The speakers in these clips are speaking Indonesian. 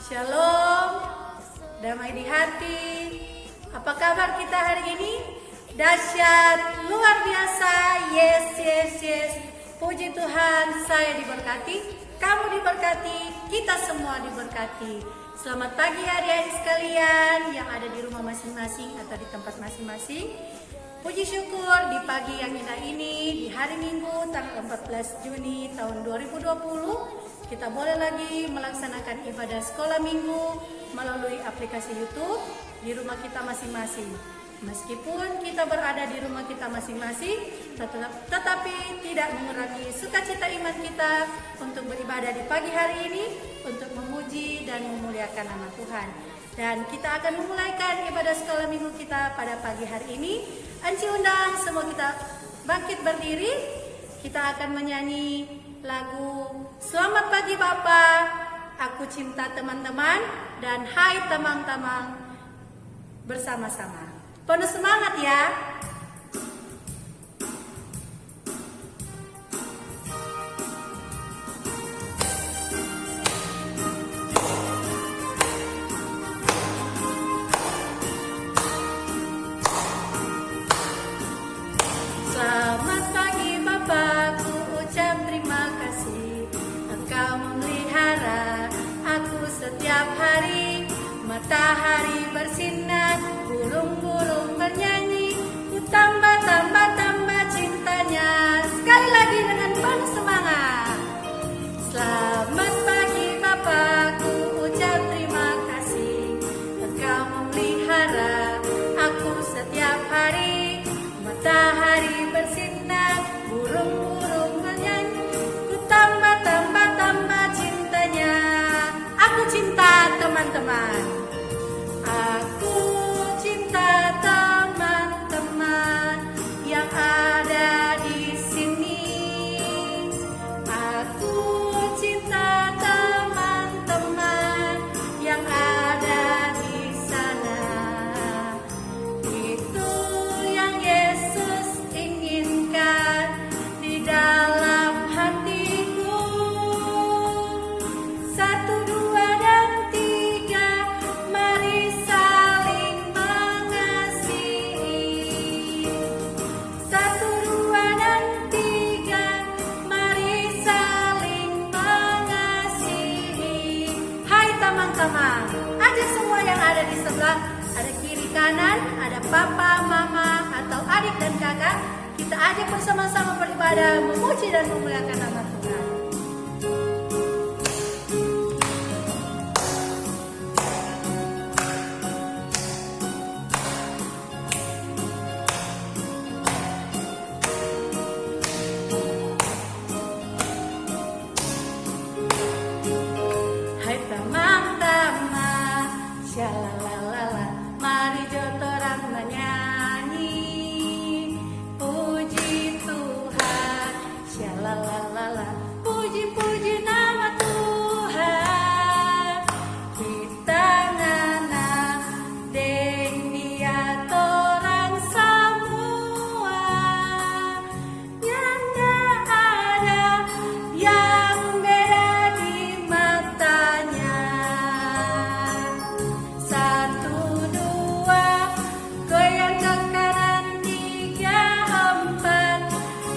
Shalom, damai di hati. Apa kabar kita hari ini? Dahsyat, luar biasa. Yes. Puji Tuhan, saya diberkati, kamu diberkati, kita semua diberkati. Selamat pagi adik-adik sekalian yang ada di rumah masing-masing atau di tempat masing-masing. Puji syukur di pagi yang indah ini, di hari Minggu tanggal 14 Juni tahun 2020. Kita boleh lagi melaksanakan ibadah sekolah minggu melalui aplikasi YouTube di rumah kita masing-masing. Meskipun kita berada di rumah kita masing-masing, tetapi tidak mengurangi sukacita iman kita untuk beribadah di pagi hari ini, untuk memuji dan memuliakan nama Tuhan. Dan kita akan memulaikan ibadah sekolah minggu kita pada pagi hari ini. Anci undang semua kita bangkit berdiri. Kita akan menyanyi lagu Selamat Pagi Bapak, Aku Cinta Teman-teman, dan Hai Teman-teman bersama-sama. Penuh semangat ya. Selamat pagi Bapak, ku ucap terima kasih. Engkau memelihara aku setiap hari. Matahari bersinar, burung-burung bernyanyi. Ku tambah cintanya. Sekali lagi dengan penuh semangat. Selamat pagi Bapak, ku ucap terima kasih. Engkau memelihara aku setiap hari. Matahari bersinar, burung-burung bernyanyi. Ku tambah cintanya. Aku cinta teman-teman. Aku cinta teman-teman yang ada di sini. Aku cinta teman-teman yang ada di sana. Itu yang Yesus inginkan di dalam hatiku. 1, 2, dan 3, mari saling mengasihi. 1, 2, dan 3, mari saling mengasihi. Hai teman-teman, ajak semua yang ada di sebelah, ada kiri kanan, ada papa, mama, atau adik dan kakak. Kita ajak bersama-sama beribadah, memuji dan memuliakan nama Tuhan. Hai teman-teman, syalalala, mari jotorang menyanyi. Puji Tuhan, syalalala, puji-puji nama Tuhan. Kita ngana deng dia torang semua. Yang gak ada yang beda di matanya. 1, 2, goyang ke kanan, 3, 4,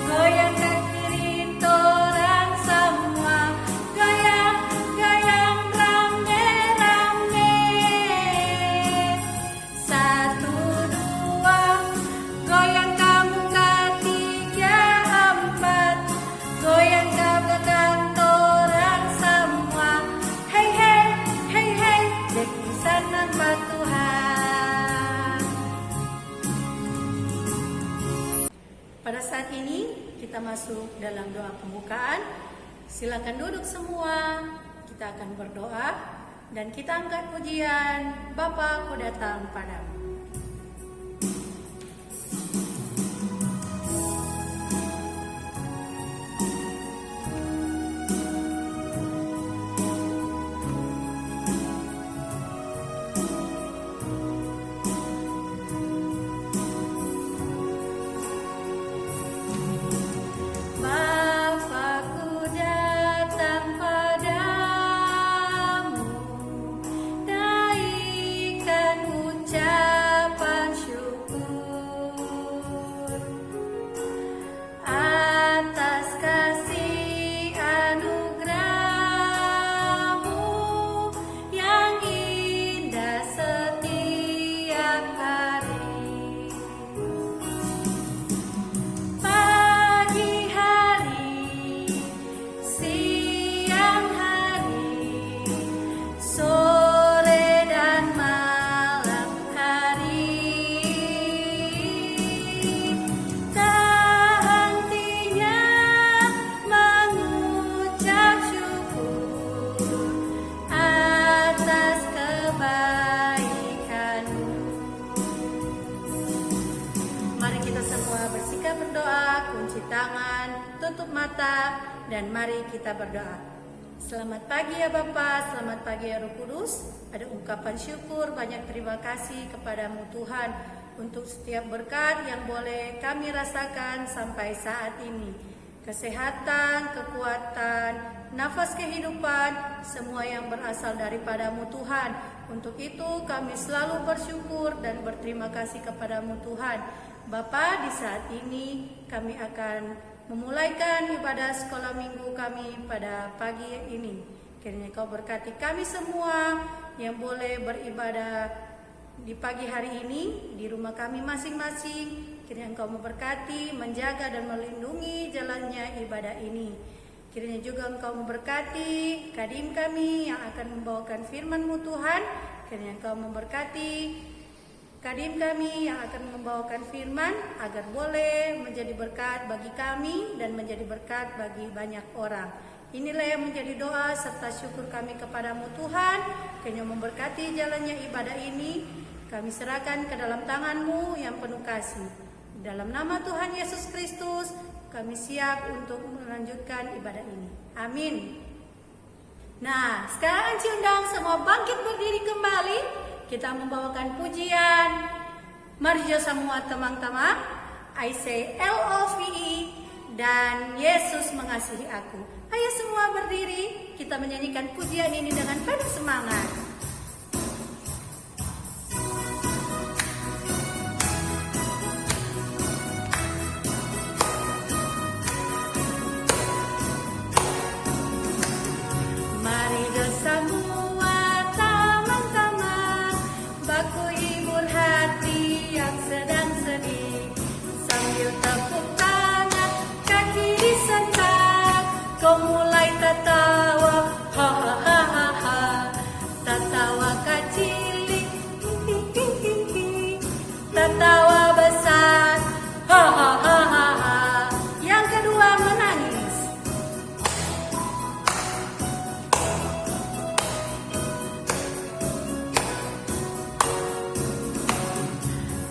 goyang ke kiri, torang semua. Goyang, goyang, rame-rame. 1, 2, goyang ke muka, 3, 4, goyang ke belakang, torang semua. Hey, jadi senang buat Tuhan. Pada saat ini kita masuk dalam doa pembukaan. Silakan duduk semua. Kita akan berdoa dan kita angkat pujian. Bapa, ku datang padamu. Bapa, ku datang padamu. mata, dan mari kita berdoa. Selamat pagi ya Bapa, selamat pagi ya Roh Kudus. Ada ungkapan syukur, banyak terima kasih kepadamu Tuhan untuk setiap berkat yang boleh kami rasakan sampai saat ini. Kesehatan, kekuatan, nafas kehidupan, semua yang berasal daripadamu Tuhan. Untuk itu kami selalu bersyukur dan berterima kasih kepadamu Tuhan. Bapa, di saat ini kami akan memulaikan ibadah sekolah minggu kami pada pagi ini. Kiranya Kau berkati kami semua yang boleh beribadah di pagi hari ini di rumah kami masing-masing. Kiranya Engkau memberkati, menjaga dan melindungi jalannya ibadah ini. Kiranya juga Engkau memberkati kadim kami yang akan membawakan firman-Mu Tuhan. Kiranya Engkau memberkati kadim kami yang akan membawakan firman agar boleh menjadi berkat bagi kami dan menjadi berkat bagi banyak orang. Inilah yang menjadi doa serta syukur kami kepadamu Tuhan. Kiranya memberkati jalannya ibadah ini. Kami serahkan ke dalam tangan-Mu yang penuh kasih. Dalam nama Tuhan Yesus Kristus, kami siap untuk melanjutkan ibadah ini. Amin. Nah, sekarang Ci undang semua bangkit berdiri kembali. Kita membawakan pujian. Mari semua teman-teman. I say LOVE dan Yesus mengasihi aku. Ayo semua berdiri. Kita menyanyikan pujian ini dengan penuh semangat. Mari semua teman-teman, baku hibur hati yang sedang sedih, sambil tepuk tangan, kaki disentak, kau mulai tertawa, ha ha ha ha ha, tertawa kecil, tertawa besar, ha ha ha ha ha. Yang kedua menangis.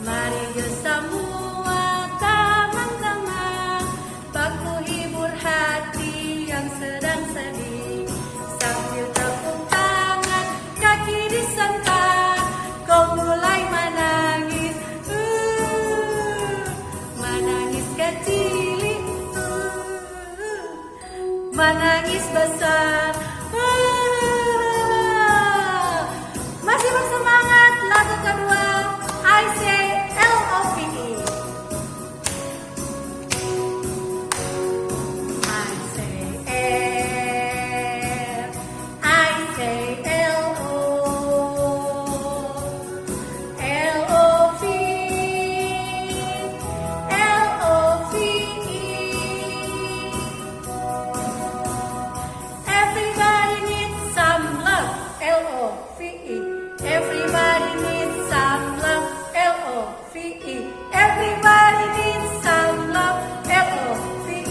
Mari semua teman-teman, baku hibur hati yang sedang sedih, sambil tepuk tangan, kaki disentak, kau mulai menangis, menangis kecil, menangis besar. Masih bersemangat, lagu kedua I say LOVE. I say L, I say LO, LOVE, LOVE. Everybody needs some love, LOVE. Everybody needs some love, LOVE. Everybody needs some love, LOVE.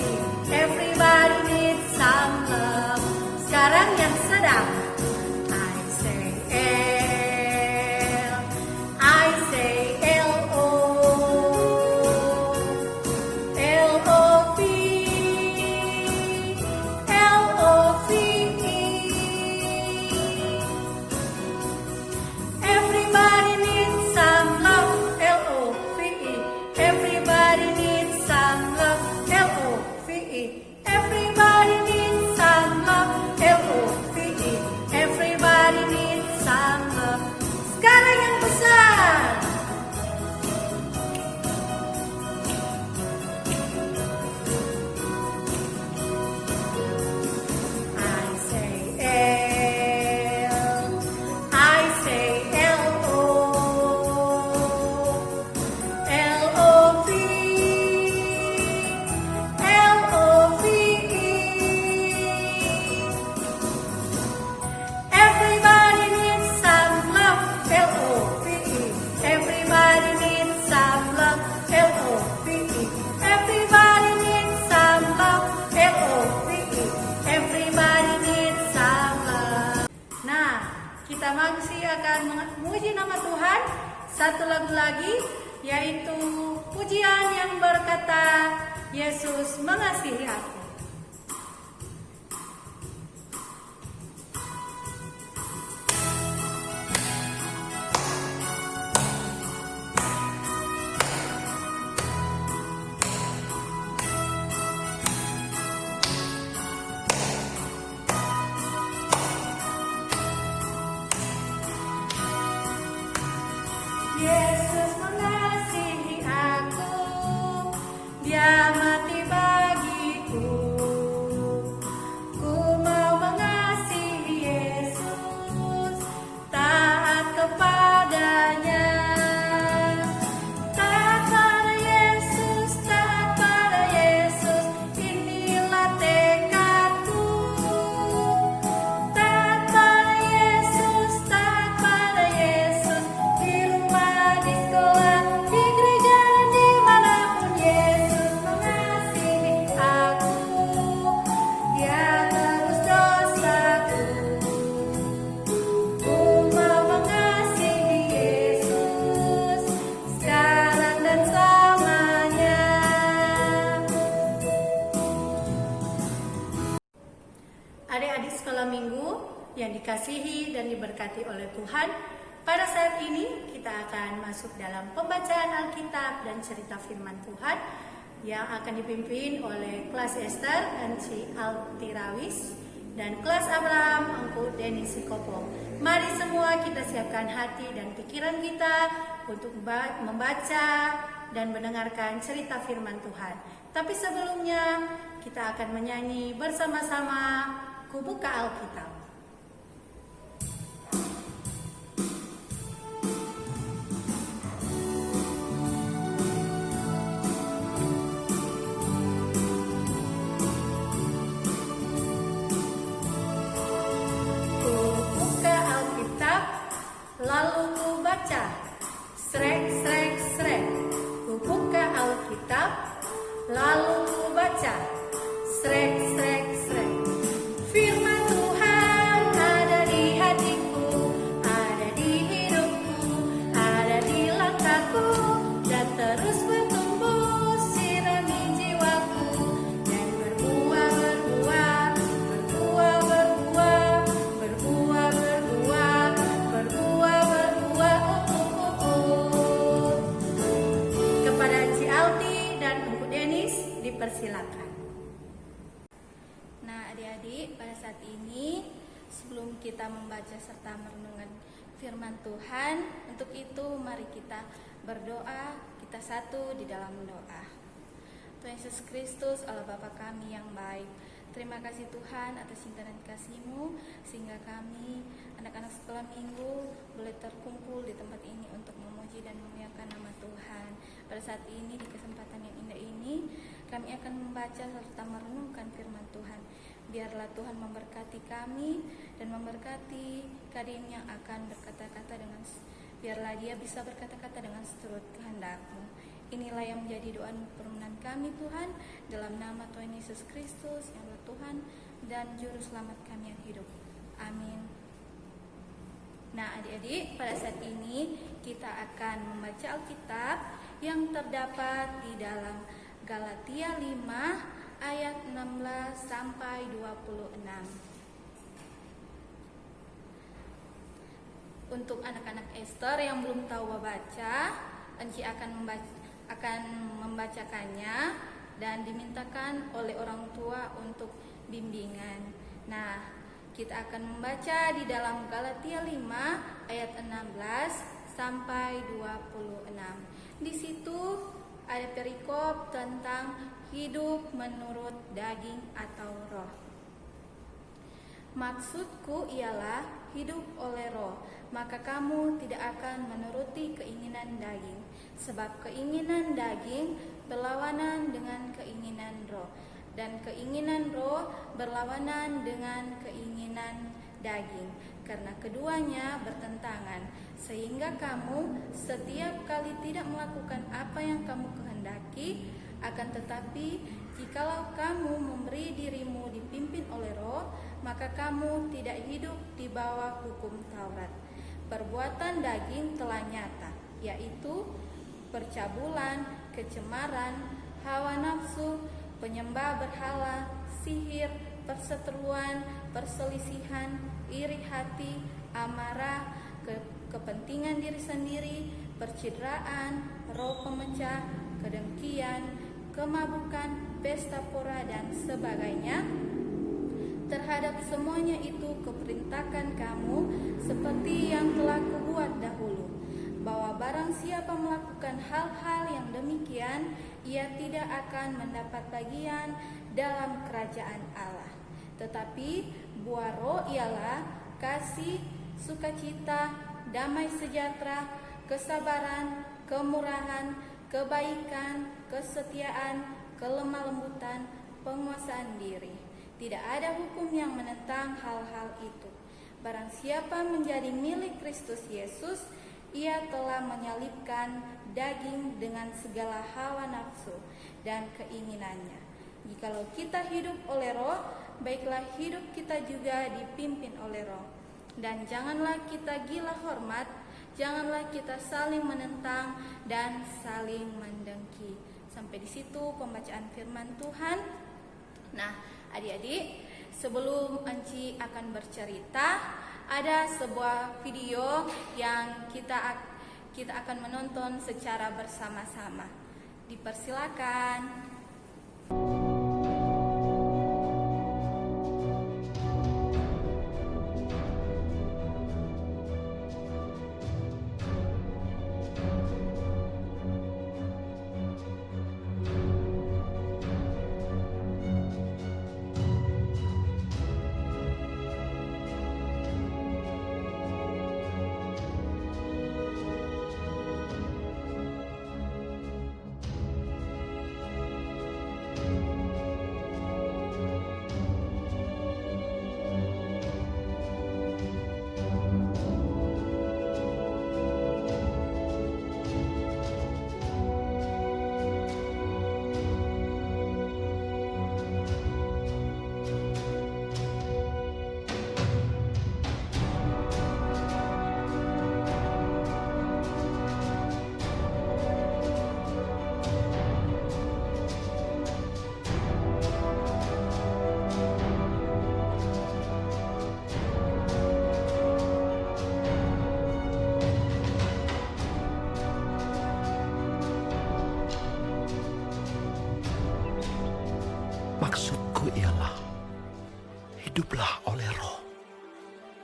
Everybody needs some love. Sekarang yang sedang. I say L, I say LO, LOVE, LOVE. Everybody needs some love, LOVE. Everybody needs some love, LOVE. Everybody needs some love, LOVE. Everybody needs some love. Sekarang yang besar. I say L, I say LO, LOVE, LOVE. Everybody needs some love, LOVE. Everybody needs some love, LOVE. Everybody needs some love, LOVE. Everybody needs some love. Nah, kita masih akan memuji nama Tuhan. Satu lagu lagi, yaitu pujian yang berkata, Yesus mengasihi aku. Adik-adik sekolah minggu yang dikasihi dan diberkati oleh Tuhan, pada saat ini kita akan masuk dalam pembacaan Alkitab dan cerita firman Tuhan yang akan dipimpin oleh kelas Esther Anci Altirawis dan kelas Abraham Angku Denis Sikopo. Mari semua kita siapkan hati dan pikiran kita untuk membaca dan mendengarkan cerita firman Tuhan. Tapi sebelumnya kita akan menyanyi bersama-sama Ku Buka Alkitab. Ku buka Alkitab, lalu ku baca. Srek, srek, srek. Ku buka Alkitab, lalu ku baca. Srek, srek, srek. Firman Tuhan ada di hatiku, ada di hidupku, ada di langkahku, dan terus bertumbuh sirami jiwaku, dan berbuah, berbuah, berbuah, berbuah, berbuah, berbuah, berbuah, berbuah. Kepada Anci Alti dan Ibu Denis dipersilakan. Adik-adik, pada saat ini sebelum kita membaca serta merenungkan firman Tuhan, untuk itu mari kita berdoa, kita satu di dalam doa. Tuhan Yesus Kristus, Allah Bapa kami yang baik, terima kasih Tuhan atas cinta dan kasih-Mu sehingga kami anak-anak sekolah minggu boleh terkumpul di tempat ini untuk memuji dan memuliakan nama Tuhan. Pada saat ini, di kesempatan yang indah ini, kami akan membaca serta merenungkan firman Tuhan. Biarlah Tuhan memberkati kami dan memberkati Karim yang akan berkata-kata dengan, biarlah dia bisa berkata-kata dengan seturut kehendak-Mu. Inilah yang menjadi doa permohonan kami Tuhan, dalam nama Tuhan Yesus Kristus yang adalah Tuhan dan Juru Selamat kami yang hidup. Amin. Nah adik-adik, pada saat ini kita akan membaca Alkitab yang terdapat di dalam Galatia 5 ayat 16 sampai 26. Untuk anak-anak Esther yang belum tahu membaca, Anci akan membacakannya dan dimintakan oleh orang tua untuk bimbingan. Nah, kita akan membaca di dalam Galatia 5 ayat 16 sampai 26. Di situ ada perikop tentang hidup menurut daging atau roh. Maksudku ialah hidup oleh roh, maka kamu tidak akan menuruti keinginan daging. Sebab keinginan daging berlawanan dengan keinginan roh, dan keinginan roh berlawanan dengan keinginan daging, karena keduanya bertentangan, sehingga kamu setiap kali tidak melakukan apa yang kamu kehendaki. Akan tetapi, jikalau kamu memberi dirimu dipimpin oleh roh, maka kamu tidak hidup di bawah hukum Taurat. Perbuatan daging telah nyata, yaitu percabulan, kecemaran, hawa nafsu, penyembah berhala, sihir, perseteruan, perselisihan, iri hati, amarah, kepentingan diri sendiri, percideraan, roh pemecah, kedengkian, kemabukan, pesta pora, dan sebagainya. Terhadap semuanya itu kuperintahkan kamu seperti yang telah kubuat dahulu, bahwa barang siapa melakukan hal-hal yang demikian, ia tidak akan mendapat bagian dalam kerajaan Allah. Tetapi buah roh ialah kasih, sukacita, damai sejahtera, kesabaran, kemurahan, kebaikan, kesetiaan, kelemah lembutan, penguasaan diri. Tidak ada hukum yang menentang hal-hal itu. Barang siapa menjadi milik Kristus Yesus, ia telah menyalibkan daging dengan segala hawa nafsu dan keinginannya. Jikalau kita hidup oleh roh, baiklah hidup kita juga dipimpin oleh roh. Dan janganlah kita gila hormat, janganlah kita saling menentang dan saling mendengki. Sampai di situ pembacaan firman Tuhan. Nah, adik-adik, Sebelum Enci akan bercerita, ada sebuah video yang kita akan menonton secara bersama-sama. Dipersilakan. Maksudku ialah, hiduplah oleh Roh,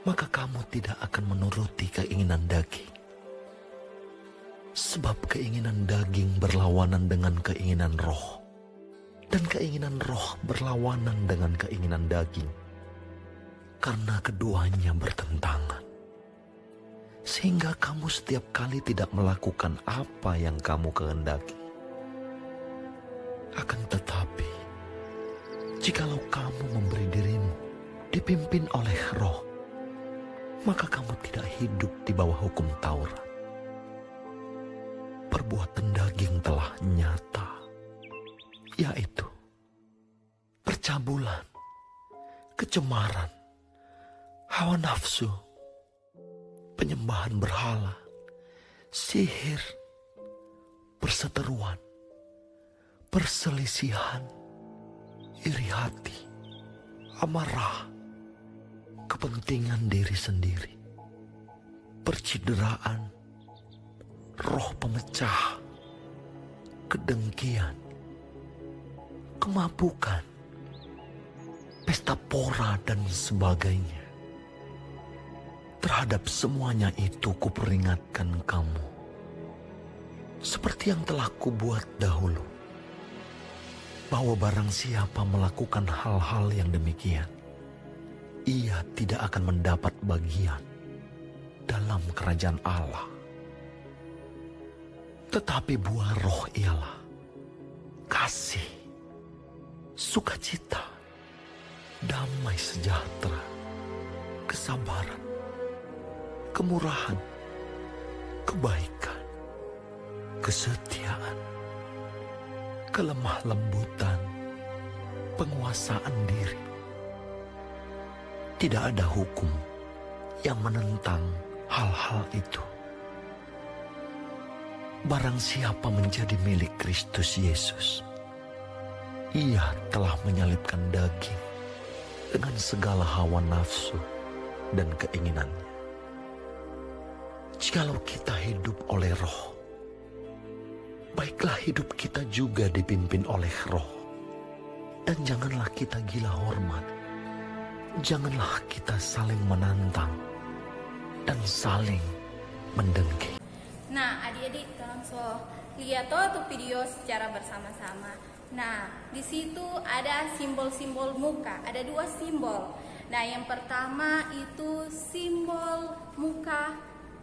maka kamu tidak akan menuruti keinginan daging. Sebab keinginan daging berlawanan dengan keinginan Roh, dan keinginan Roh berlawanan dengan keinginan daging, karena keduanya bertentangan. Sehingga kamu setiap kali tidak melakukan apa yang kamu kehendaki. Akan tetapi, jikalau kamu memberi dirimu dipimpin oleh Roh, maka kamu tidak hidup di bawah hukum Taurat. Perbuatan daging telah nyata, yaitu percabulan, kecemaran, hawa nafsu, penyembahan berhala, sihir, perseteruan, perselisihan, iri hati, amarah, kepentingan diri sendiri, percideraan, roh pemecah, kedengkian, kemabukan, pesta pora dan sebagainya. Terhadap semuanya itu kuperingatkan kamu, seperti yang telah kubuat dahulu, bahwa barang siapa melakukan hal-hal yang demikian, ia tidak akan mendapat bagian dalam kerajaan Allah. Tetapi buah Roh ialah kasih, sukacita, damai sejahtera, kesabaran, kemurahan, kebaikan, kesetiaan, kelemah lembutan, penguasaan diri. Tidak ada hukum yang menentang hal-hal itu. Barang siapa menjadi milik Kristus Yesus, ia telah menyalibkan daging dengan segala hawa nafsu dan keinginannya. Jikalau kita hidup oleh Roh, baiklah hidup kita juga dipimpin oleh Roh. Dan janganlah kita gila hormat, janganlah kita saling menantang dan saling mendengki. Nah, adik-adik langsung lihat tuh video secara bersama-sama. Nah, di situ ada simbol-simbol muka, ada 2 simbol. Nah, yang pertama itu simbol muka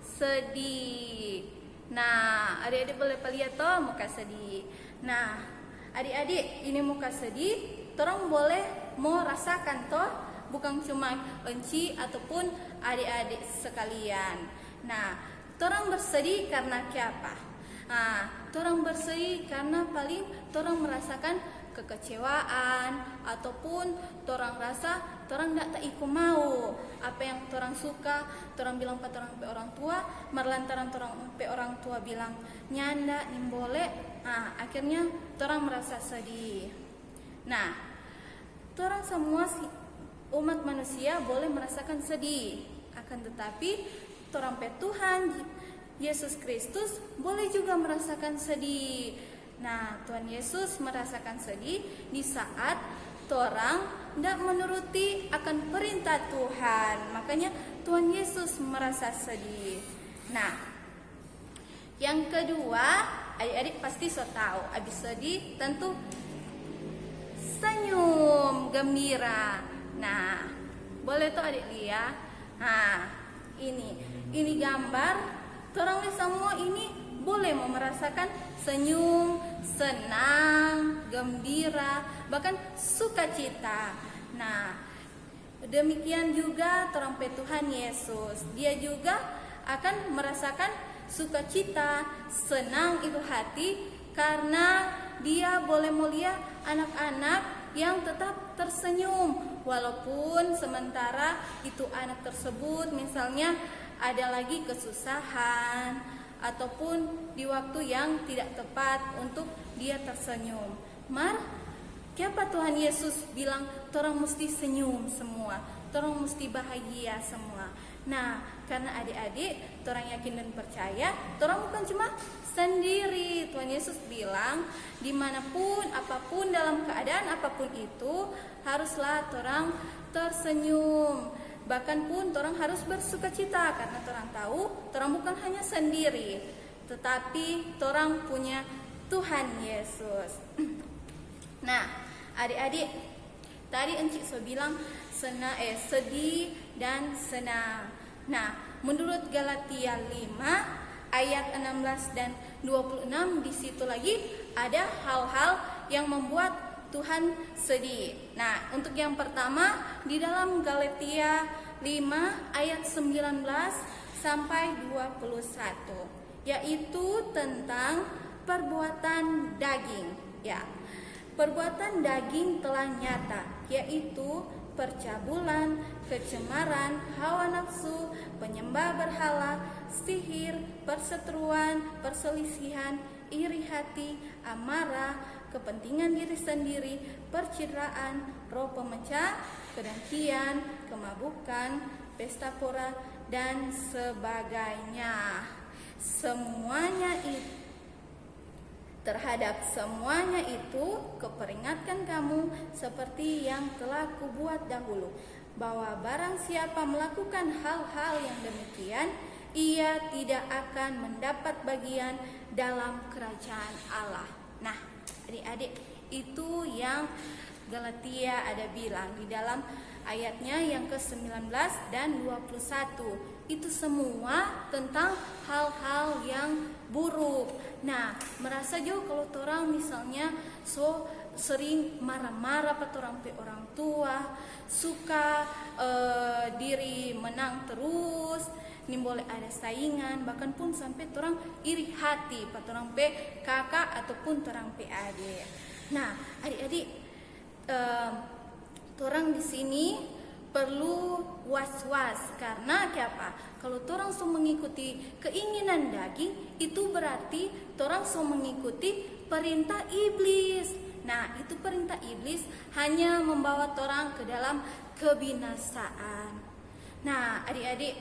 sedih. Nah, adik-adik boleh lihat tuh muka sedih. Nah, adik-adik ini muka sedih, torang boleh mau rasakan toh, bukan cuma Enci ataupun adik-adik sekalian. Nah, torang bersedih karena siapa? Nah, torang bersedih karena paling torang merasakan kekecewaan ataupun torang rasa torang tak iku mau apa yang torang suka, torang bilang pada orang tua, melantaran torang orang tua bilang nyanda nimbole, nah akhirnya torang merasa sedih. Nah, torang semua umat manusia boleh merasakan sedih, akan tetapi torang pe Tuhan Yesus Kristus boleh juga merasakan sedih. Nah, Tuhan Yesus merasakan sedih di saat torang tidak menuruti akan perintah Tuhan. Makanya Tuhan Yesus merasa sedih. Nah, yang kedua, adik-adik pasti so tahu, habis sedih tentu senyum gembira. Nah, boleh tuh adik lihat. Nah, ini gambar. Torang semua ini boleh mau merasakan senyum, senang, gembira, bahkan sukacita. Nah, demikian juga torang pe Tuhan Yesus. Dia juga akan merasakan sukacita, senang itu hati karena dia boleh mulia anak-anak yang tetap tersenyum walaupun sementara itu anak tersebut misalnya ada lagi kesusahan ataupun di waktu yang tidak tepat untuk dia tersenyum. Kenapa Tuhan Yesus bilang torang mesti senyum semua, torang mesti bahagia semua? Nah, karena adik-adik torang yakin dan percaya torang bukan cuma sendiri. Tuhan Yesus bilang dimanapun, apapun, dalam keadaan apapun itu haruslah torang tersenyum. Bahkan pun torang harus bersukacita karena torang tahu torang bukan hanya sendiri, tetapi torang punya Tuhan Yesus. Nah, adik-adik, tadi Encik so bilang sedih dan senang. Nah, menurut Galatia 5 ayat 16 dan 26 di situ lagi ada hal-hal yang membuat Tuhan sedih. Nah, untuk yang pertama di dalam Galatia 5 ayat 19 sampai 21, yaitu tentang perbuatan daging. Ya, perbuatan daging telah nyata, yaitu percabulan, kecemaran, hawa nafsu, penyembah berhala, sihir, perseteruan, perselisihan, iri hati, amarah, kepentingan diri sendiri, percideraan, roh pemecah, kedengkian, kemabukan, pesta pora, dan sebagainya. Terhadap semuanya itu kuperingatkan kamu seperti yang telah kubuat dahulu, bahwa barang siapa melakukan hal-hal yang demikian, ia tidak akan mendapat bagian dalam kerajaan Allah. Nah, adik-adik, itu yang Galatia ada bilang di dalam ayatnya yang ke-19 dan 21. Itu semua tentang hal-hal yang buruk. Nah, merasa juga kalau orang misalnya sering marah-marah pada orang tua, suka diri menang terus, ini boleh ada saingan, bahkan pun sampai orang iri hati pada orang kakak ataupun orang adik. Nah, adik-adik, orang di sini perlu was-was karena apa? Kalau orang so mengikuti keinginan daging, itu berarti orang so mengikuti perintah iblis. Nah, itu perintah iblis hanya membawa orang ke dalam kebinasaan. Nah, adik-adik,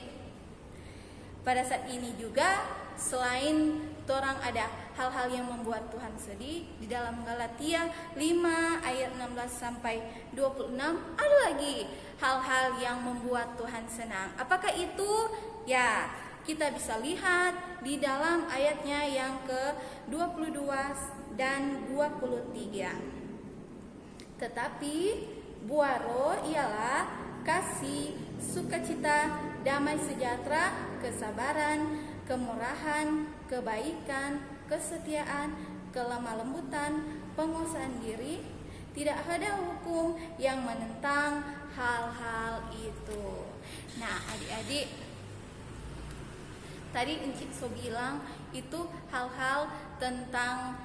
pada saat ini juga selain orang ada hal-hal yang membuat Tuhan sedih, di dalam Galatia 5 ayat 16 sampai 26 ada lagi hal-hal yang membuat Tuhan senang. Apakah itu? Ya, kita bisa lihat di dalam ayatnya yang ke-22 dan 23. Tetapi buah roh ialah kasih, sukacita, damai sejahtera, kesabaran, kemurahan, kebaikan, kesetiaan, kelemah lembutan, penguasaan diri. Tidak ada hukum yang menentang hal-hal itu. Nah, adik-adik, tadi Encik so bilang itu hal-hal tentang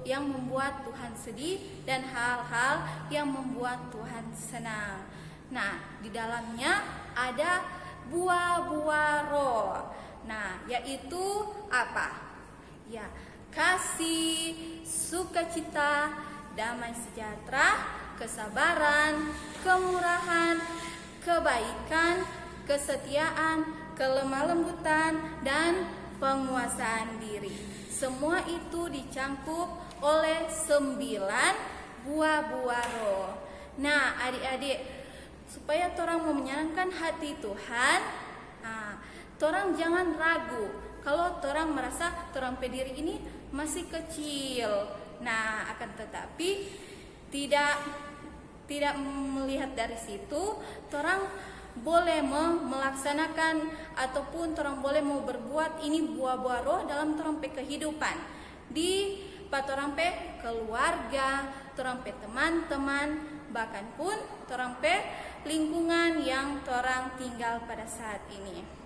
yang membuat Tuhan sedih dan hal-hal yang membuat Tuhan senang. Nah, di dalamnya ada buah-buah roh. Nah, yaitu apa? Ya, kasih, sukacita, damai sejahtera, kesabaran, kemurahan, kebaikan, kesetiaan, kelemah lembutan, dan penguasaan diri. Semua itu dicangkup oleh 9 buah-buah roh. Nah, adik-adik, supaya torang mau menyenangkan hati Tuhan, torang jangan ragu kalau torang merasa torang pe diri ini masih kecil. Nah, akan tetapi tidak melihat dari situ, torang boleh melaksanakan ataupun torang boleh mau berbuat ini buah-buah roh dalam torang pe kehidupan di torang pe keluarga, torang pe teman-teman, bahkan pun torang pe lingkungan yang torang tinggal pada saat ini.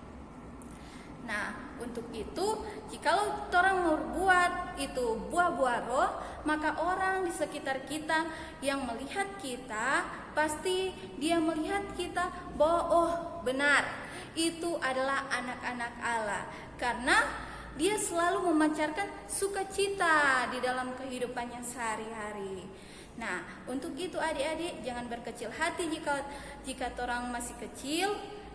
Nah, untuk itu, jikalau torang mau buat itu buah-buah roh, maka orang di sekitar kita yang melihat kita, pasti dia melihat kita bahwa oh benar, itu adalah anak-anak Allah. Karena dia selalu memancarkan sukacita di dalam kehidupannya sehari-hari. Nah, untuk itu adik-adik jangan berkecil hati jika torang masih kecil.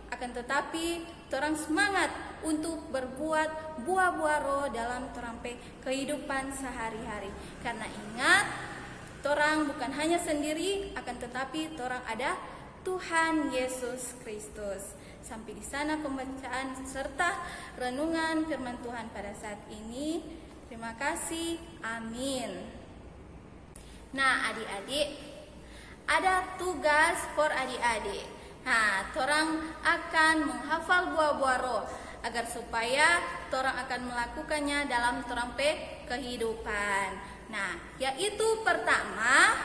Akan tetapi torang semangat untuk berbuat buah-buah roh dalam torang pe kehidupan sehari-hari. Karena ingat, torang bukan hanya sendiri, akan tetapi torang ada Tuhan Yesus Kristus. Sampai di sana pembacaan serta renungan firman Tuhan pada saat ini. Terima kasih. Amin. Nah, adik-adik, ada tugas for adik-adik. Nah, torang akan menghafal buah-buah roh agar supaya torang akan melakukannya dalam torang pe kehidupan. Nah, yaitu pertama,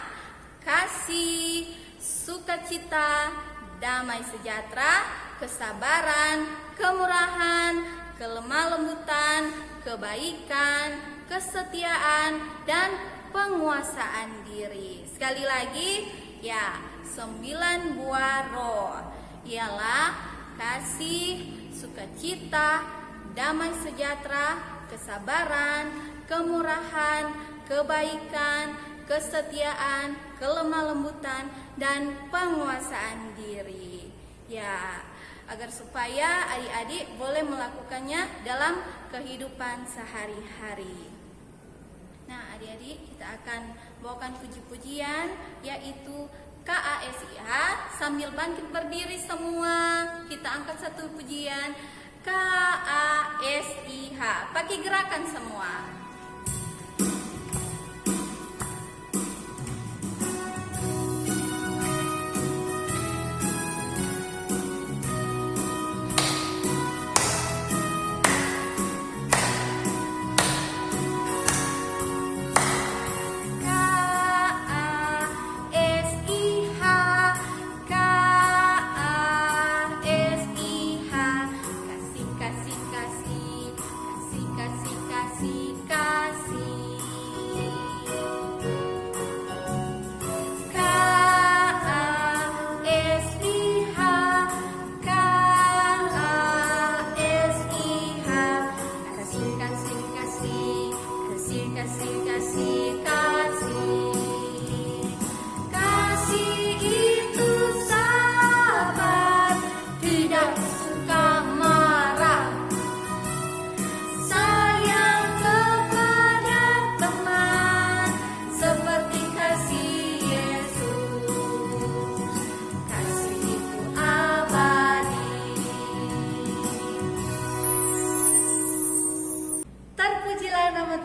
kasih, sukacita, damai sejahtera, kesabaran, kemurahan, kelemah lembutan, kebaikan, kesetiaan, dan penguasaan diri. Sekali lagi, ya, 9 buah roh ialah kasih, sukacita, damai sejahtera, kesabaran, kemurahan, kebaikan, kesetiaan, kelemah lembutan, dan penguasaan diri. Ya, agar supaya adik-adik boleh melakukannya dalam kehidupan sehari-hari. Nah, adik-adik, kita akan bawakan puji-pujian yaitu KASIH. Sambil bangkit berdiri semua, kita angkat satu pujian KASIH. Pakai gerakan semua.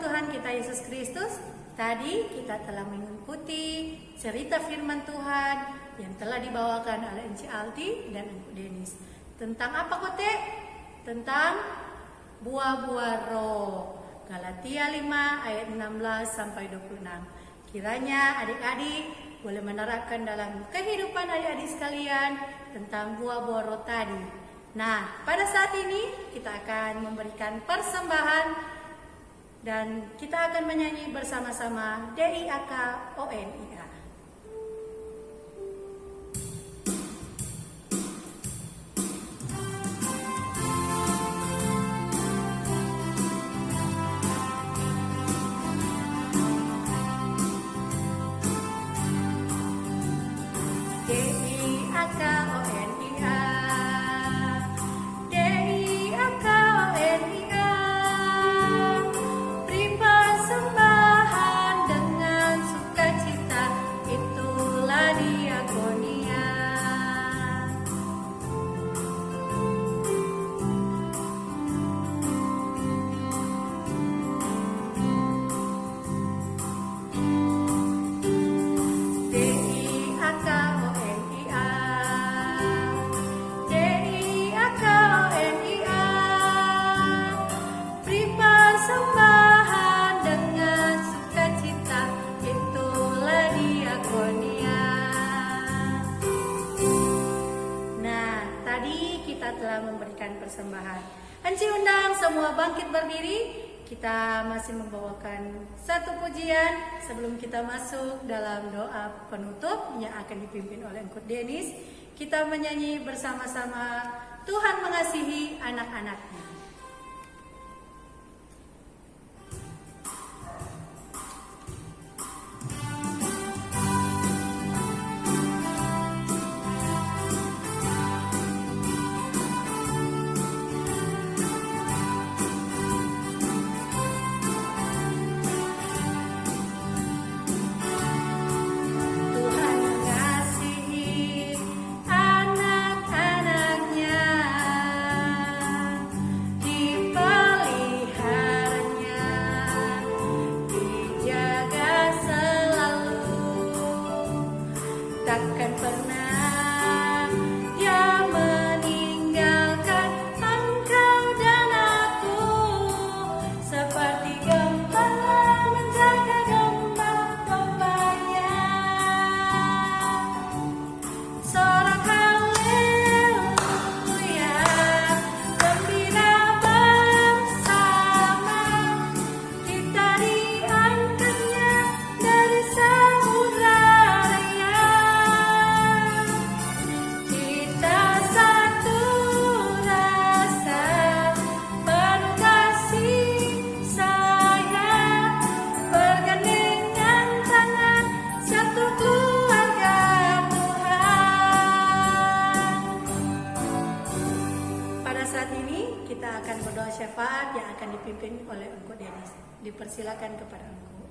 Tuhan kita Yesus Kristus. Tadi kita telah mengikuti cerita firman Tuhan yang telah dibawakan oleh Enci Alti dan Ibu Denis. Tentang apa kote? Tentang buah-buah roh. Galatia 5 ayat 16 sampai 26. Kiranya adik-adik boleh menerapkan dalam kehidupan adik-adik sekalian tentang buah-buah roh tadi. Nah, pada saat ini kita akan memberikan persembahan dan kita akan menyanyi bersama-sama DIAKONIA. DIAKONIA. tadi kita telah memberikan persembahan. Anci undang semua bangkit berdiri. Kita masih membawakan satu pujian sebelum kita masuk dalam doa penutup yang akan dipimpin oleh Engkut Denis. Kita menyanyi bersama-sama Tuhan mengasihi anak-anaknya. Tuhan mengasihi anak-anaknya, dipeliharanya, dijaga selalu, takkan pernah Dia meninggalkan engkau dan aku, seperti gembala menjaga domba-dombanya. Sorak haleluya, gembira bersama, kita diangkatnya dari samudra raya. Kita satu rasa, penuh kasih sayang, bergandengan tangan, satu keluarga Tuhan. Pada saat ini kita akan berdoa syafaat yang akan dipimpin oleh Engkut Denis. Dipersilakan kepada Engkut.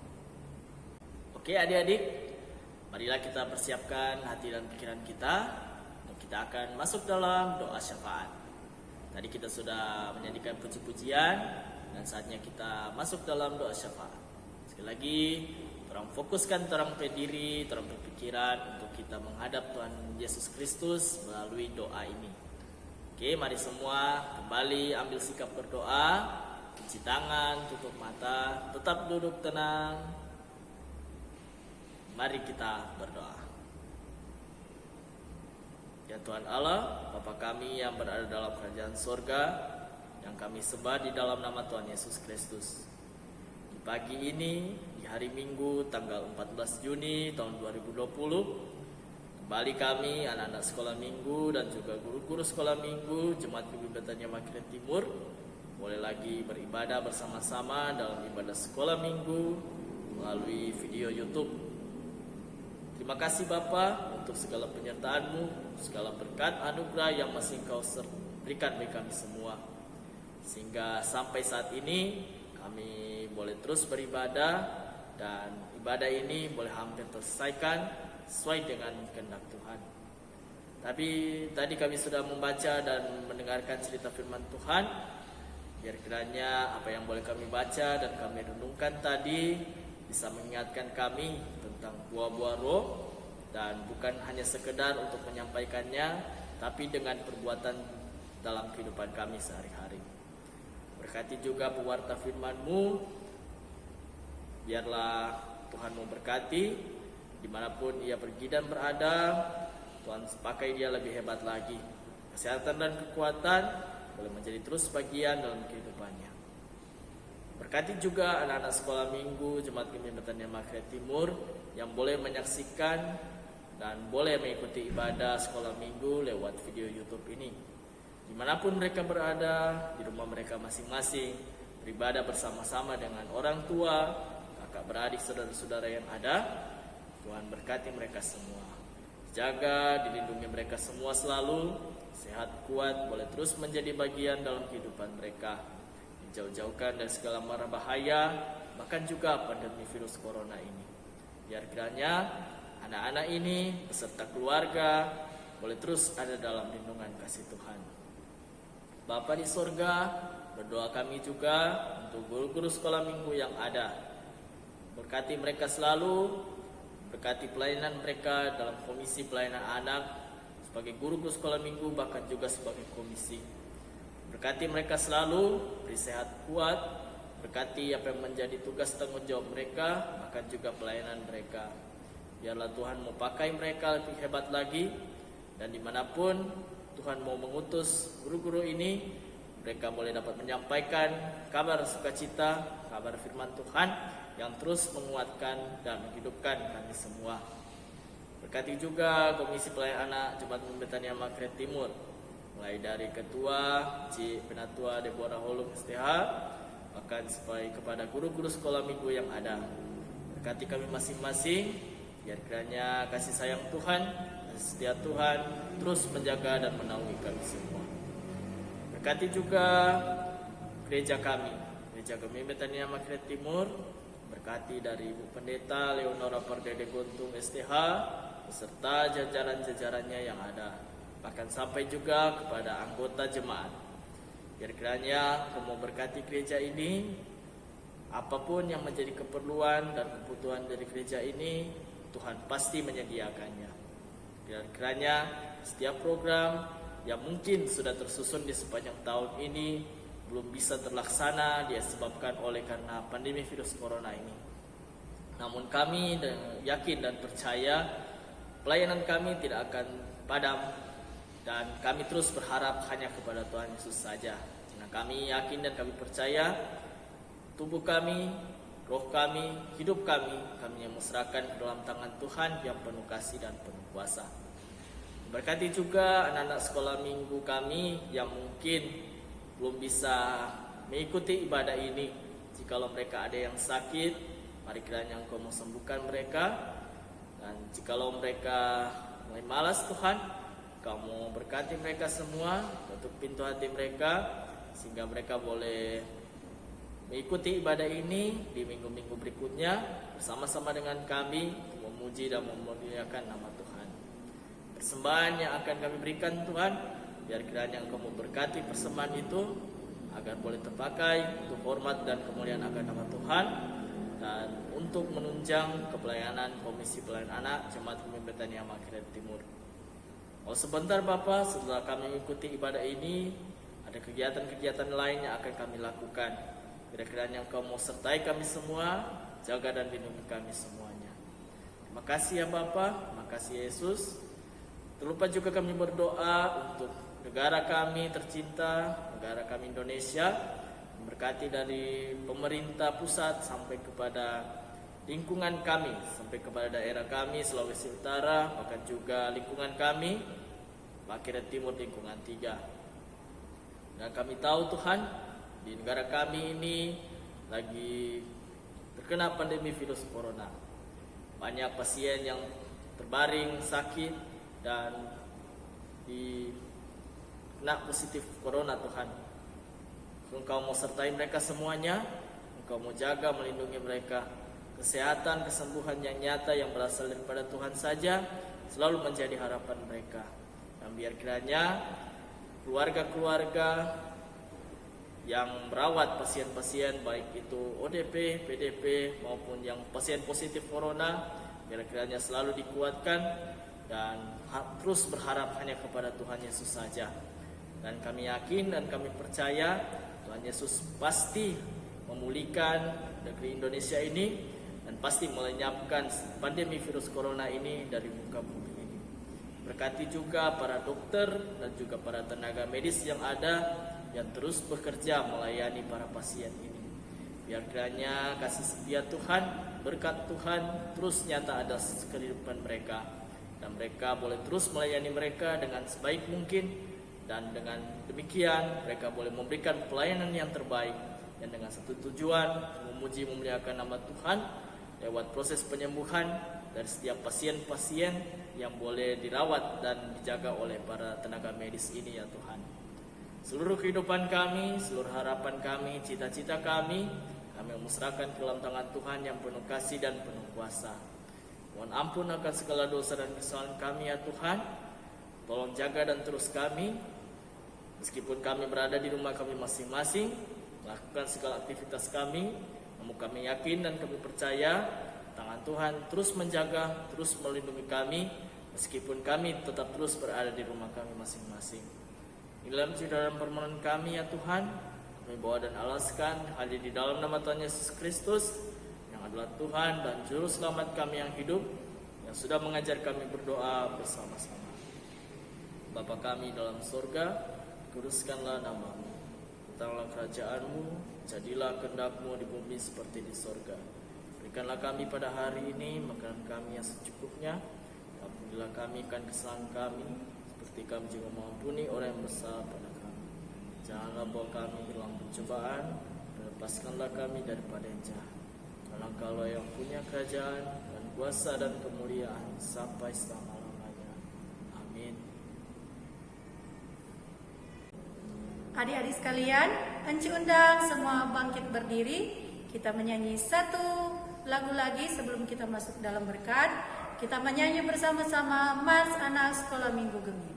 Oke adik-adik, marilah kita persiapkan hati dan pikiran kita. Kita akan masuk dalam doa syafaat. Tadi kita sudah menyanyikan puji-pujian dan saatnya kita masuk dalam doa syafaat. Sekali lagi, orang fokuskan orang diri, orang berpikiran untuk kita menghadap Tuhan Yesus Kristus melalui doa ini. Oke, mari semua kembali ambil sikap berdoa, cuci tangan, tutup mata, tetap duduk tenang. Mari kita berdoa. Ya Tuhan Allah, Bapa kami yang berada dalam kerajaan surga, yang kami sembah di dalam nama Tuhan Yesus Kristus. Di pagi ini, di hari Minggu tanggal 14 Juni tahun 2020, kembali kami anak-anak sekolah minggu dan juga guru-guru sekolah minggu Jemaat Bibi Betania Makiran Timur boleh lagi beribadah bersama-sama dalam ibadah sekolah minggu melalui video YouTube. Terima kasih Bapa untuk segala penyertaan-Mu, segala berkat anugerah yang masih Engkau berikan bagi kami semua. Sehingga sampai saat ini kami boleh terus beribadah dan ibadah ini boleh hampir terselesaikan sesuai dengan kehendak Tuhan. Tapi tadi kami sudah membaca dan mendengarkan cerita firman Tuhan. Biar kiranya apa yang boleh kami baca dan kami renungkan tadi bisa mengingatkan kami tentang buah-buah roh, dan bukan hanya sekedar untuk menyampaikannya, tapi dengan perbuatan dalam kehidupan kami sehari-hari. Berkati juga pewarta firman-Mu, biarlah Tuhan memberkati dimanapun ia pergi dan berada. Tuhan pakai dia lebih hebat lagi. Kesehatan dan kekuatan boleh menjadi terus bagian dalam kehidupannya. Berkati juga anak-anak sekolah minggu Jemaat Bimbingan Betania Makiran Timur yang boleh menyaksikan dan boleh mengikuti ibadah sekolah minggu lewat video YouTube ini. Dimanapun mereka berada, di rumah mereka masing-masing, beribadah bersama-sama dengan orang tua, kakak beradik, saudara-saudara yang ada. Tuhan berkati mereka semua. Jaga, dilindungi mereka semua selalu, sehat kuat, boleh terus menjadi bagian dalam kehidupan mereka. Dijauh-jauhkan dari segala mara bahaya, bahkan juga pandemi virus corona ini. Biar kiranya anak-anak ini beserta keluarga boleh terus ada dalam lindungan kasih Tuhan. Bapa di sorga, berdoa kami juga untuk guru-guru sekolah minggu yang ada. Berkati mereka selalu, berkati pelayanan mereka dalam komisi pelayanan anak, sebagai guru-guru sekolah minggu bahkan juga sebagai komisi. Berkati mereka selalu, beri sehat kuat, berkati apa yang menjadi tugas tanggung jawab mereka, bahkan juga pelayanan mereka. Biarlah Tuhan mau pakai mereka lebih hebat lagi, dan dimanapun Tuhan mau mengutus guru-guru ini, mereka boleh dapat menyampaikan kabar sukacita, kabar firman Tuhan yang terus menguatkan dan menghidupkan kami semua. Berkati juga Komisi Pelayanan Anak Jemaat Betania Makret Timur, mulai dari Ketua, Cik Penatua Deborah Holung STH, bahkan sampai kepada guru-guru sekolah minggu yang ada. Berkati kami masing-masing, biar kiranya kasih sayang Tuhan, kasih setia Tuhan terus menjaga dan menaungi kami semua. Berkati juga gereja kami Betania Makret Timur, berkati dari Ibu Pendeta Leonora Pardede Gontung STH beserta jajaran-jajarannya yang ada, bahkan sampai juga kepada anggota jemaat. Biar kiranya Engkau mau berkati gereja ini, apapun yang menjadi keperluan dan kebutuhan dari gereja ini, Tuhan pasti menyediakannya. Biar kiranya setiap program yang mungkin sudah tersusun di sepanjang tahun ini belum bisa terlaksana disebabkan oleh karena pandemi virus corona ini. Namun kami yakin dan percaya pelayanan kami tidak akan padam, dan kami terus berharap hanya kepada Tuhan Yesus saja. Karena kami yakin dan kami percaya tubuh kami, roh kami, hidup kami yang mesrakan ke dalam tangan Tuhan yang penuh kasih dan penuh kuasa. Berkati juga anak-anak sekolah minggu kami yang mungkin belum bisa mengikuti ibadah ini. Jikalau mereka ada yang sakit, mari kiranya Engkau mau sembuhkan mereka. Dan jikalau mereka mulai malas Tuhan, Engkau mau berkati mereka semua, tutup pintu hati mereka, sehingga mereka boleh mengikuti ibadah ini di minggu-minggu berikutnya bersama-sama dengan kami memuji dan memuliakan nama Tuhan. Persembahan yang akan kami berikan Tuhan, biar kiranya Engkau memberkati persembahan itu agar boleh terpakai untuk hormat dan kemuliaan akan nama Tuhan dan untuk menunjang kepelayanan Komisi Pelayanan Anak Jemaat Betania Makret Timur. Sebentar Bapak, setelah kami mengikuti ibadah ini, ada kegiatan-kegiatan lain yang akan kami lakukan. Kira-kiranya Engkau mau sertai kami semua, jaga dan lindungi kami semuanya. Terima kasih ya Bapak, terima kasih Yesus. Terlupa juga kami berdoa untuk negara kami tercinta, negara kami Indonesia, memberkati dari pemerintah pusat sampai kepada lingkungan kami, sampai kepada daerah kami Sulawesi Utara, bahkan juga lingkungan kami Makret Timur lingkungan 3. Dan kami tahu Tuhan, di negara kami ini lagi terkena pandemi virus corona. Banyak pasien yang terbaring sakit dan kena positif corona Tuhan. Engkau mau sertai mereka semuanya, Engkau mau jaga, melindungi mereka. Kesehatan, kesembuhan yang nyata yang berasal daripada Tuhan saja selalu menjadi harapan mereka. Dan biar kiranya keluarga-keluarga yang merawat pasien-pasien, baik itu ODP, PDP maupun yang pasien positif corona, biar kiranya selalu dikuatkan dan terus berharap hanya kepada Tuhan Yesus saja. Dan kami yakin dan kami percaya Tuhan Yesus pasti memulihkan negeri Indonesia ini dan pasti melenyapkan pandemi virus corona ini dari muka bumi ini. Berkati juga para dokter dan juga para tenaga medis yang ada yang terus bekerja melayani para pasien ini. Biar kiranya kasih setia Tuhan, berkat Tuhan terus nyata ada kehidupan mereka, dan mereka boleh terus melayani mereka dengan sebaik mungkin, dan dengan demikian mereka boleh memberikan pelayanan yang terbaik dan dengan satu tujuan memuji memuliakan nama Tuhan lewat proses penyembuhan dari setiap pasien-pasien yang boleh dirawat dan dijaga oleh para tenaga medis ini ya Tuhan. Seluruh kehidupan kami, seluruh harapan kami, cita-cita kami memusrahkan ke dalam tangan Tuhan yang penuh kasih dan penuh kuasa. Mohon ampun akan segala dosa dan kesalahan kami ya Tuhan. Tolong jaga dan terus kami, meskipun kami berada di rumah kami masing-masing, melakukan segala aktivitas kami, namun kami yakin dan kami percaya tangan Tuhan terus menjaga, terus melindungi kami, meskipun kami tetap terus berada di rumah kami masing-masing. Inilah dalam permohonan kami ya Tuhan, kami bawa dan alaskan hadir di dalam nama Tuhan Yesus Kristus yang adalah Tuhan dan Juru Selamat kami yang hidup, yang sudah mengajar kami berdoa bersama-sama. Bapa kami dalam sorga, kuduskanlah namamu. Datanglah kerajaanmu, jadilah kehendak-Mu di bumi seperti di sorga. Berikanlah kami pada hari ini makanan kami yang secukupnya. Ampunilah kami akan kesalahan kami, seperti kami juga mengampuni orang yang bersalah pada kami. Janganlah bawa kami ke dalam pencobaan, dan lepaskanlah kami daripada yang jahat. Karena Engkau yang punya kerajaan dan kuasa dan kemuliaan sampai selama-lamanya. Amin. Adik-adik sekalian, Anci undang semua bangkit berdiri. Kita menyanyi satu lagu lagi sebelum kita masuk dalam berkat. Kita menyanyi bersama-sama Mars Anak Sekolah Minggu Gemim.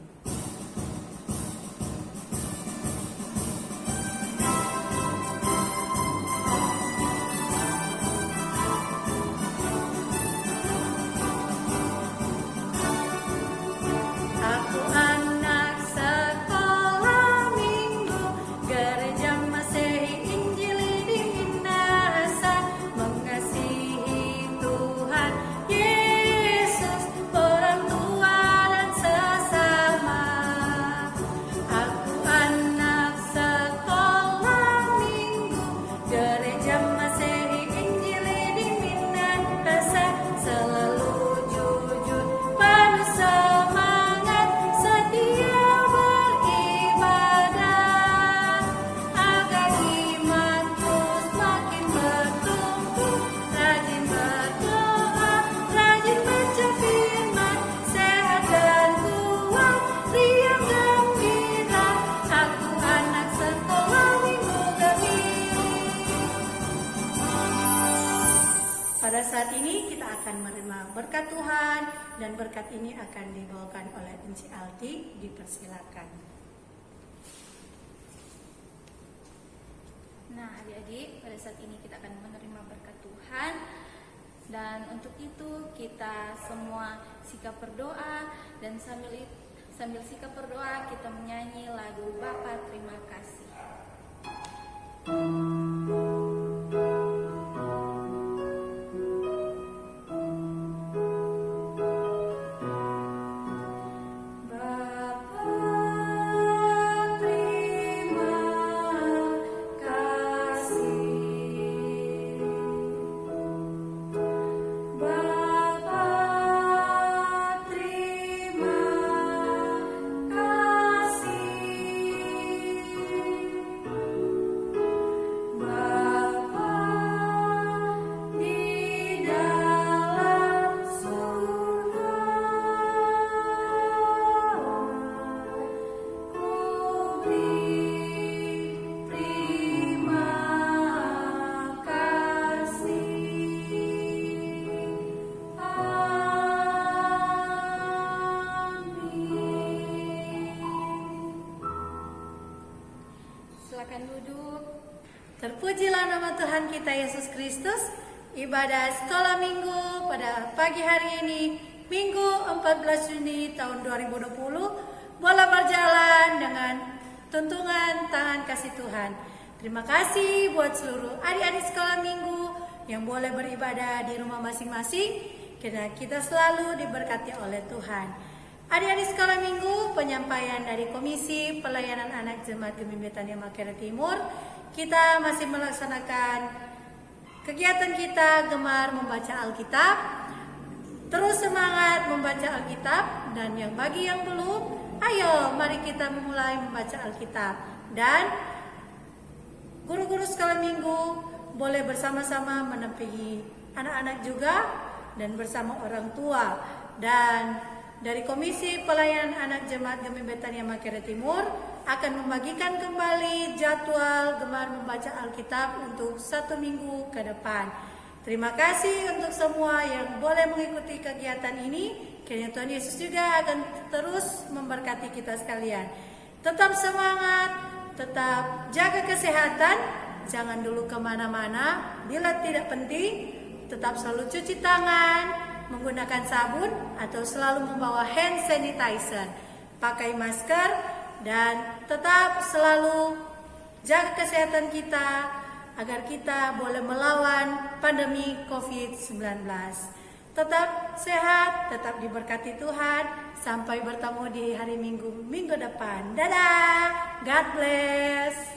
Aku anak sekolah minggu, gereja Masehi Injili di Minahasa, mengasihi Tuhan Yesus, orang tua dan sesama. Aku anak sekolah minggu, gereja Masehi Injili di Minahasa, selalu jujur penuh semangat, setia beribadah, agar iman terus makin bertumbuh, rajin berdoa, rajin baca firman, sehat dan kuat, riang gembira. Aku anak sekolah minggu Gemim. Pada saat ini kita akan menerima berkat Tuhan, dan berkat ini akan dibawakan oleh Enci Alti. Dipersilakan. Nah, adik-adik, pada saat ini kita akan menerima berkat Tuhan. Dan untuk itu kita semua sikap berdoa, dan sambil sikap berdoa kita menyanyi lagu Bapa Terima Kasih. Bapa terima kasih, Bapa terima kasih, Bapa di dalam surga, ku beri terima kasih. Amin. Silakan duduk. Terpujilah nama Tuhan kita Yesus Kristus. Ibadah sekolah minggu pada pagi hari ini, Minggu 14 Juni tahun 2020, boleh berjalan dengan tuntunan tangan kasih Tuhan. Terima kasih buat seluruh adik-adik sekolah minggu yang boleh beribadah di rumah masing-masing, karena kita selalu diberkati oleh Tuhan. Adik-adik sekolah minggu, penyampaian dari Komisi Pelayanan Anak Jemaat Gemim Betania Makerere Timur, kita masih melaksanakan kegiatan kita gemar membaca Alkitab. Terus semangat membaca Alkitab, dan yang bagi yang belum, ayo mari kita memulai membaca Alkitab. Dan guru-guru sekolah minggu boleh bersama-sama menampingi anak-anak juga, dan bersama orang tua. Dan dari Komisi Pelayanan Anak Jemaat Gemim Betania Makerere Timur akan membagikan kembali jadwal gemar membaca Alkitab untuk 1 minggu ke depan. Terima kasih untuk semua yang boleh mengikuti kegiatan ini. Kiranya Tuhan Yesus juga akan terus memberkati kita sekalian. Tetap semangat, tetap jaga kesehatan, jangan dulu kemana-mana. Bila tidak penting, tetap selalu cuci tangan, menggunakan sabun, atau selalu membawa hand sanitizer. Pakai masker, dan tetap selalu jaga kesehatan kita, agar kita boleh melawan pandemi COVID-19. Tetap sehat, tetap diberkati Tuhan. Sampai bertemu di hari Minggu depan. Dadah, God bless.